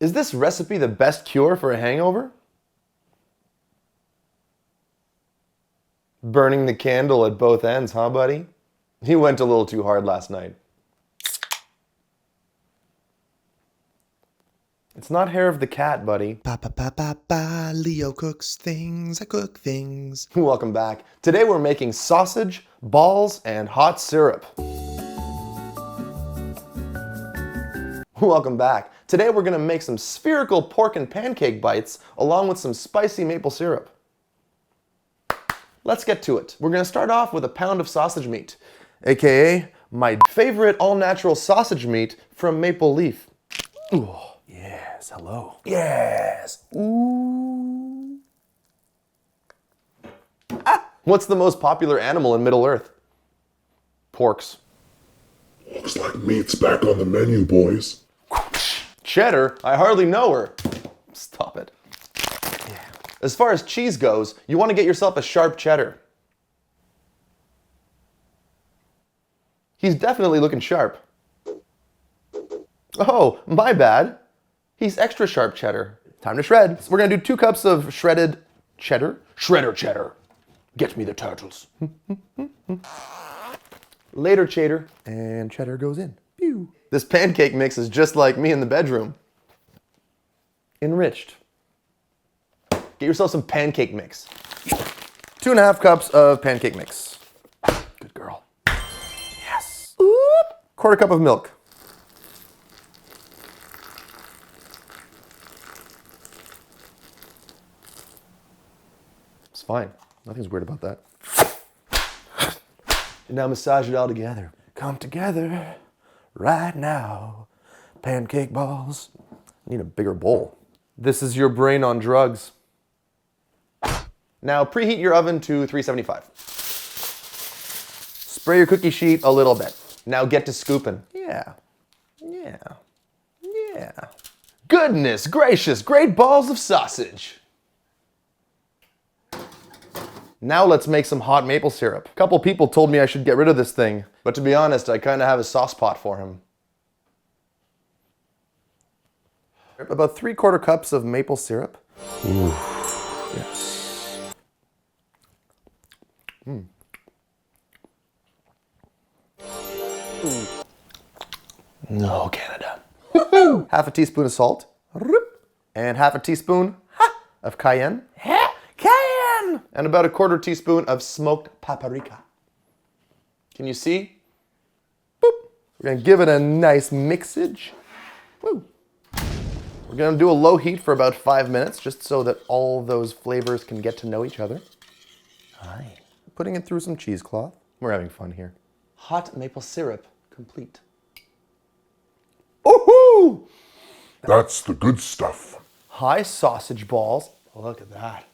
Is this recipe the best cure for a hangover? Burning the candle at both ends, huh, buddy? You went a little too hard last night. It's not hair of the cat, buddy. Ba ba ba ba ba. Leo cooks things. I cook things. Welcome back. Today we're making sausage, balls, and hot syrup. Welcome back. Today we're gonna make some spherical pork and pancake bites along with some spicy maple syrup. Let's get to it. We're gonna start off with a pound of sausage meat, aka my favorite all-natural sausage meat from Maple Leaf. Ooh. Yes, hello. Yes. Ooh. Ah, what's the most popular animal in Middle Earth? Porks. Looks like meat's back on the menu, boys. Cheddar? I hardly know her. Stop it. Yeah. As far as cheese goes, you want to get yourself a sharp cheddar. He's definitely looking sharp. Oh, my bad. He's extra sharp cheddar. Time to shred. So we're gonna do 2 cups of shredded cheddar. Shredder cheddar. Get me the turtles. Later cheddar. And cheddar goes in. Pew. This pancake mix is just like me in the bedroom. Enriched. Get yourself some pancake mix. 2.5 cups of pancake mix. Good girl. Yes. Oop. 1/4 cup of milk. It's fine. Nothing's weird about that. And now massage it all together. Come together right now. Pancake balls. I need a bigger bowl. This is your brain on drugs. Now preheat your oven to 375. Spray your cookie sheet a little bit. Now get to scooping. Yeah. Goodness gracious, great balls of sausage. Now let's make some hot maple syrup. A couple people told me I should get rid of this thing, but to be honest, I kind of have a sauce pot for him. About 3/4 cups of maple syrup. Ooh, yes. No, Canada. Half a teaspoon of salt. And half a teaspoon of cayenne. Cayenne! And about 1/4 teaspoon of smoked paprika. Can you see? Boop. We're gonna give it a nice mixage. Woo. We're gonna do a low heat for about 5 minutes, just so that all those flavors can get to know each other. Aye. Putting it through some cheesecloth. We're having fun here. Hot maple syrup, complete. Ooh-hoo! That's the good stuff. High sausage balls. Look at that.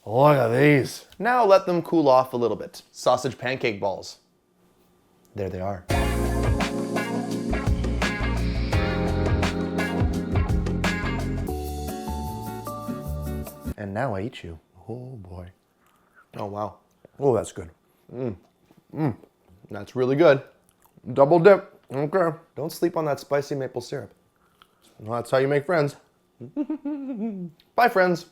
Look at these. Now let them cool off a little bit. Sausage pancake balls. There they are. And now I eat you. Oh boy. Oh wow. Oh, that's good. That's really good. Double dip. Okay. Don't sleep on that spicy maple syrup. Well, that's how you make friends. Bye, friends.